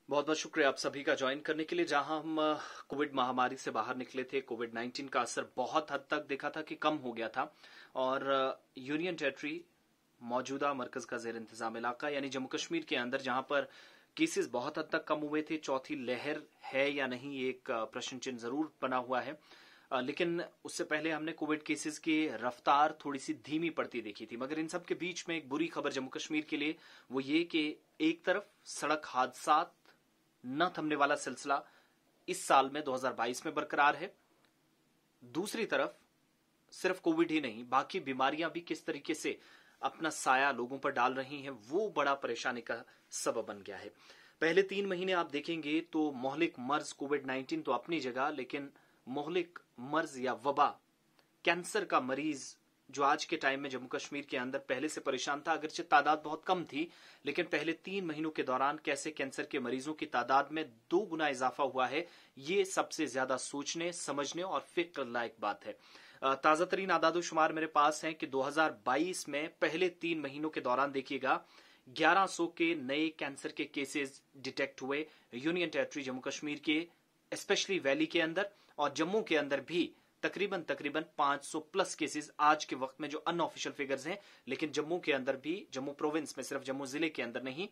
बहुत बहुत शुक्रिया आप सभी का ज्वाइन करने के लिए। जहां हम कोविड महामारी से बाहर निकले थे, कोविड 19 का असर बहुत हद तक देखा था कि कम हो गया था और यूनियन टेरिटरी मौजूदा मरकज का जेर इंतजाम इलाका यानी जम्मू कश्मीर के अंदर जहां पर केसेस बहुत हद तक कम हुए थे, चौथी लहर है या नहीं ये एक प्रश्न चिन्ह जरूर बना हुआ है। लेकिन उससे पहले हमने कोविड केसेस की रफ्तार थोड़ी सी धीमी पड़ती देखी थी। मगर इन सब के बीच में एक बुरी खबर जम्मू कश्मीर के लिए वो ये कि एक तरफ सड़क हादसात न थमने वाला सिलसिला इस साल में 2022 में बरकरार है, दूसरी तरफ सिर्फ कोविड ही नहीं बाकी बीमारियां भी किस तरीके से अपना साया लोगों पर डाल रही हैं वो बड़ा परेशानी का सबब बन गया है। पहले 3 महीने आप देखेंगे तो मोहलिक मर्ज कोविड 19 तो अपनी जगह, लेकिन मोहलिक मर्ज या वबा कैंसर का मरीज जो आज के टाइम में जम्मू कश्मीर के अंदर पहले से परेशान था, अगरचे तादाद बहुत कम थी, लेकिन पहले 3 महीनों के दौरान कैसे कैंसर के मरीजों की तादाद में 2 गुना इजाफा हुआ है, ये सबसे ज्यादा सोचने समझने और फिक्र लायक बात है। ताजा तरीन आदादो शुमार मेरे पास हैं कि 2022 में पहले 3 महीनों के दौरान देखिएगा 1100 के नए कैंसर के केसेस डिटेक्ट हुए यूनियन टेरिटरी जम्मू कश्मीर के, स्पेशली वैली के अंदर, और जम्मू के अंदर भी तकरीबन 500 प्लस केसेस आज के वक्त में, जो अनऑफिशियल फिगर्स हैं, लेकिन जम्मू के अंदर भी, जम्मू प्रोविंस में, सिर्फ जम्मू जिले के अंदर नहीं,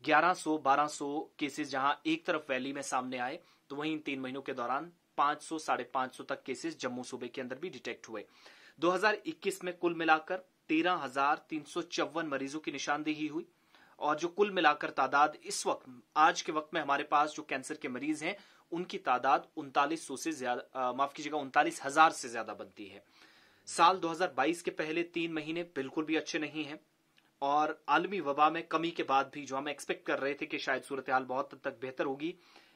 1100-1200 केसेस जहां एक तरफ वैली में सामने आए, तो वहीं इन 3 महीनों के दौरान 500-550 तक केसेस जम्मू सूबे के अंदर भी डिटेक्ट हुए। 2021 में कुल मिलाकर 13,354 मरीजों की निशानदेही हुई और जो कुल मिलाकर तादाद इस वक्त आज के वक्त में हमारे पास जो कैंसर के मरीज हैं उनकी तादाद 3900 से ज्यादा, माफ कीजिएगा, 39,000 से ज्यादा बनती है। साल 2022 के पहले 3 महीने बिल्कुल भी अच्छे नहीं हैं और आलमी वबा में कमी के बाद भी जो हम एक्सपेक्ट कर रहे थे कि शायद सूरत हाल बहुत हद तक बेहतर होगी,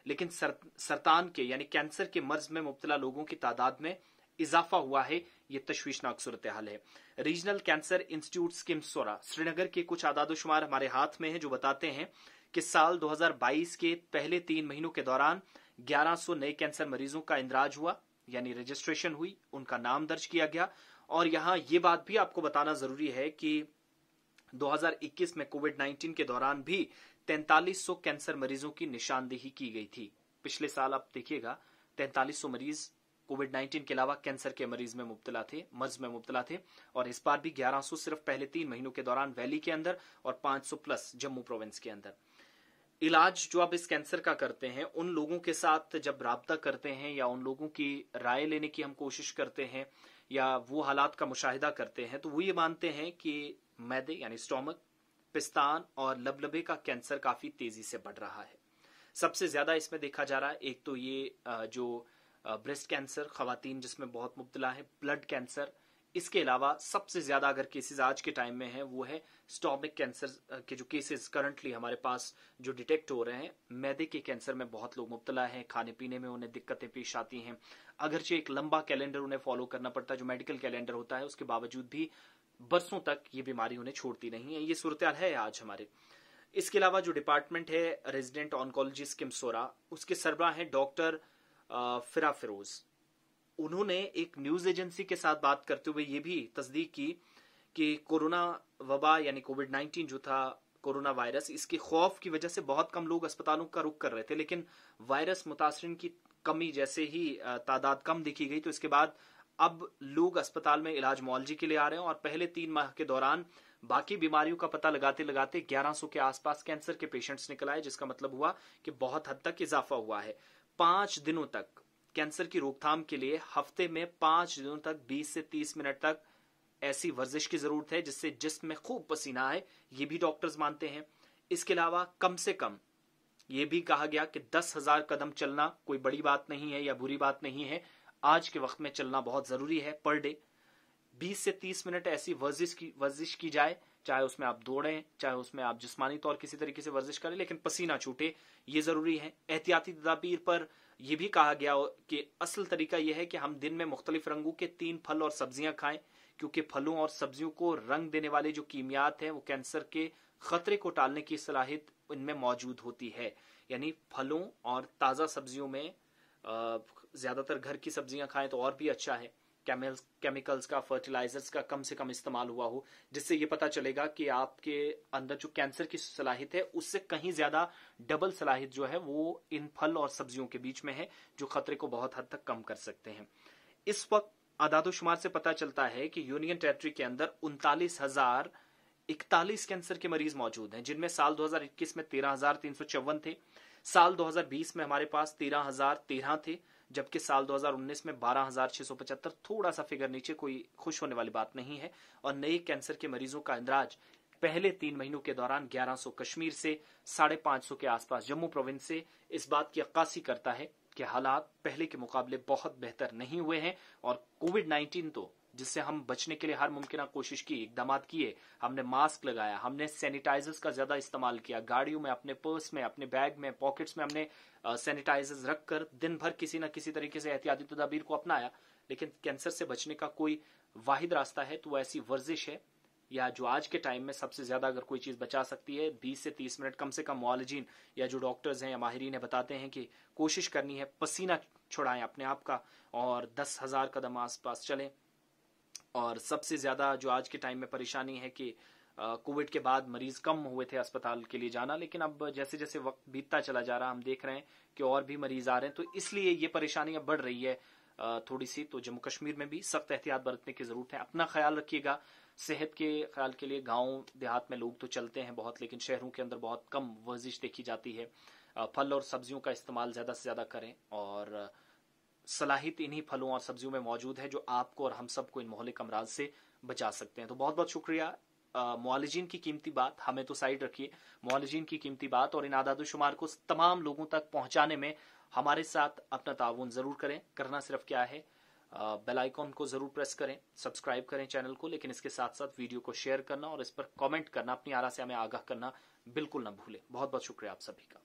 लेकिन सरतान के यानी कैंसर के मर्ज में मुब्तला लोगों की तादाद में इजाफा हुआ है, ये तशवीशनाक सूरत हाल है। रीजनल कैंसर इंस्टीट्यूट स्किमसोरा श्रीनगर के कुछ आदादो शुमार हमारे हाथ में है जो बताते हैं कि साल 2022 के पहले 3 महीनों के दौरान 1100 नए कैंसर मरीजों का इंदराज हुआ यानी रजिस्ट्रेशन हुई, उनका नाम दर्ज किया गया। और यहां यह बात भी आपको बताना जरूरी है कि 2021 में कोविड 19 के दौरान भी 4300 कैंसर मरीजों की निशानदेही की गई थी। पिछले साल आप देखिएगा 4300 मरीज कोविड 19 के अलावा कैंसर के मरीज में मुब्तला थे, मर्ज में मुब्तला थे, और इस बार भी 1100 सिर्फ पहले 3 महीनों के दौरान वैली के अंदर और 500 प्लस जम्मू प्रोविंस के अंदर। इलाज जो आप इस कैंसर का करते हैं, उन लोगों के साथ जब राब्ता करते हैं या उन लोगों की राय लेने की हम कोशिश करते हैं या वो हालात का मुशाहिदा करते हैं, तो वो ये मानते हैं कि मैदे यानी स्टोमक, पिस्तान और लबलबे का कैंसर काफी तेजी से बढ़ रहा है। सबसे ज्यादा इसमें देखा जा रहा है, एक तो ये जो ब्रेस्ट कैंसर खवातीन जिसमें बहुत मुब्तला है, ब्लड कैंसर, इसके अलावा सबसे ज्यादा अगर केसेस आज के टाइम में है वो है स्टोमक कैंसर के जो केसेस करंटली हमारे पास जो डिटेक्ट हो रहे हैं, मैदे के कैंसर में बहुत लोग मुब्तला हैं, खाने पीने में उन्हें दिक्कतें पेश आती हैं, अगरचे एक लंबा कैलेंडर उन्हें फॉलो करना पड़ता है जो मेडिकल कैलेंडर होता है, उसके बावजूद भी बरसों तक ये बीमारी उन्हें छोड़ती नहीं है। ये सूरत है आज हमारे। इसके अलावा जो डिपार्टमेंट है रेजिडेंट ऑन्कोलॉजी स्किमसोरा, उसके सरबराह हैं डॉक्टर फिरा फिरोज। उन्होंने एक न्यूज एजेंसी के साथ बात करते हुए ये भी तस्दीक की कि कोरोना वबा यानी कोविड 19 जो था, कोरोना वायरस, इसके खौफ की वजह से बहुत कम लोग अस्पतालों का रुख कर रहे थे, लेकिन वायरस मुतासरीन की कमी जैसे ही तादाद कम देखी गई तो इसके बाद अब लोग अस्पताल में इलाज मुआलजे के लिए आ रहे हैं और पहले 3 माह के दौरान बाकी बीमारियों का पता लगाते लगाते 1100 के आसपास कैंसर के पेशेंट्स निकल आए, जिसका मतलब हुआ कि बहुत हद तक इजाफा हुआ है। 5 दिनों तक कैंसर की रोकथाम के लिए हफ्ते में 5 दिनों तक 20 से 30 मिनट तक ऐसी वर्जिश की जरूरत है जिससे जिस्म में खूब पसीना आए, ये भी डॉक्टर्स मानते हैं। इसके अलावा कम से कम ये भी कहा गया कि 10,000 कदम चलना कोई बड़ी बात नहीं है या बुरी बात नहीं है, आज के वक्त में चलना बहुत जरूरी है। पर डे 20 से 30 मिनट ऐसी वर्जिश की जाए, चाहे उसमें आप दौड़ें, चाहे उसमें आप जिस्मानी तौर किसी तरीके से वर्जिश करें, लेकिन पसीना छूटे, ये जरूरी है। एहतियाती तदाबीर पर यह भी कहा गया कि असल तरीका यह है कि हम दिन में मुख्तलिफ रंगों के 3 फल और सब्जियां खाएं, क्योंकि फलों और सब्जियों को रंग देने वाले जो कीमियात हैं वो कैंसर के खतरे को टालने की सलाहियत इनमें मौजूद होती है। यानी फलों और ताज़ा सब्जियों में ज्यादातर घर की सब्जियां खाएं तो और भी अच्छा है। केमिकल्स का, फर्टिलाइजर्स का कम से कम इस्तेमाल हुआ हो, जिससे ये पता चलेगा कि आपके अंदर जो कैंसर की सलाहियत है उससे कहीं ज्यादा डबल सलाहियत जो है वो इन फल और सब्जियों के बीच में है, जो खतरे को बहुत हद तक कम कर सकते हैं। इस वक्त आदादोशुमार से पता चलता है कि यूनियन टेरिटरी के अंदर 39,041 कैंसर के मरीज मौजूद हैं, जिनमें साल 2021 में 13,354 थे, साल 2020 में हमारे पास 13,013 थे, जबकि साल 2019 में 12,675, थोड़ा सा फिगर नीचे, कोई खुश होने वाली बात नहीं है। और नए कैंसर के मरीजों का इंदराज पहले 3 महीनों के दौरान 1100 कश्मीर से, 550 के आसपास जम्मू प्रोविंस से इस बात की अक्कासी करता है कि हालात पहले के मुकाबले बहुत बेहतर नहीं हुए हैं। और कोविड-19 तो जिससे हम बचने के लिए हर मुमकिन कोशिश की, इकदामात किए, हमने मास्क लगाया, हमने सैनिटाइजर्स का ज्यादा इस्तेमाल किया, गाड़ियों में, अपने पर्स में, अपने बैग में, पॉकेट्स में हमने सैनिटाइजर्स रखकर दिन भर किसी न किसी तरीके से एहतियाती तदाबीर को अपनाया, लेकिन कैंसर से बचने का कोई वाहिद रास्ता है तो वो ऐसी वर्जिश है, या जो आज के टाइम में सबसे ज्यादा अगर कोई चीज बचा सकती है, 20 से 30 मिनट कम से कम मुआलिजीन या जो डॉक्टर्स हैं या माहिरीन है बताते हैं कि कोशिश करनी है, पसीना छुड़ाएं अपने आप का और 10,000 कदम आसपास चलें। और सबसे ज्यादा जो आज के टाइम में परेशानी है कि कोविड के बाद मरीज कम हुए थे अस्पताल के लिए जाना, लेकिन अब जैसे जैसे वक्त बीतता चला जा रहा हम देख रहे हैं कि और भी मरीज आ रहे हैं, तो इसलिए ये परेशानी अब बढ़ रही है थोड़ी सी। तो जम्मू कश्मीर में भी सख्त एहतियात बरतने की जरूरत है। अपना ख्याल रखिएगा। सेहत के ख्याल के लिए गांव देहात में लोग तो चलते हैं बहुत, लेकिन शहरों के अंदर बहुत कम वर्जिश देखी जाती है। फल और सब्जियों का इस्तेमाल ज्यादा से ज्यादा करें, और सलाहियत इन्हीं फलों और सब्जियों में मौजूद है जो आपको और हम सबको इन मोहलिक अमराज से बचा सकते हैं। तो बहुत बहुत शुक्रिया। मुआलिजीन की कीमती बात हमें तो साइड रखिए, मुआलिजीन की कीमती बात और इन आदादोशुमार को तमाम लोगों तक पहुंचाने में हमारे साथ अपना ताउन जरूर करें। करना सिर्फ क्या है, बेल आइकॉन को जरूर प्रेस करें, सब्सक्राइब करें चैनल को, लेकिन इसके साथ साथ वीडियो को शेयर करना और इस पर कमेंट करना, अपनी आरा से हमें आगाह करना बिल्कुल ना भूलें। बहुत बहुत शुक्रिया आप सभी का।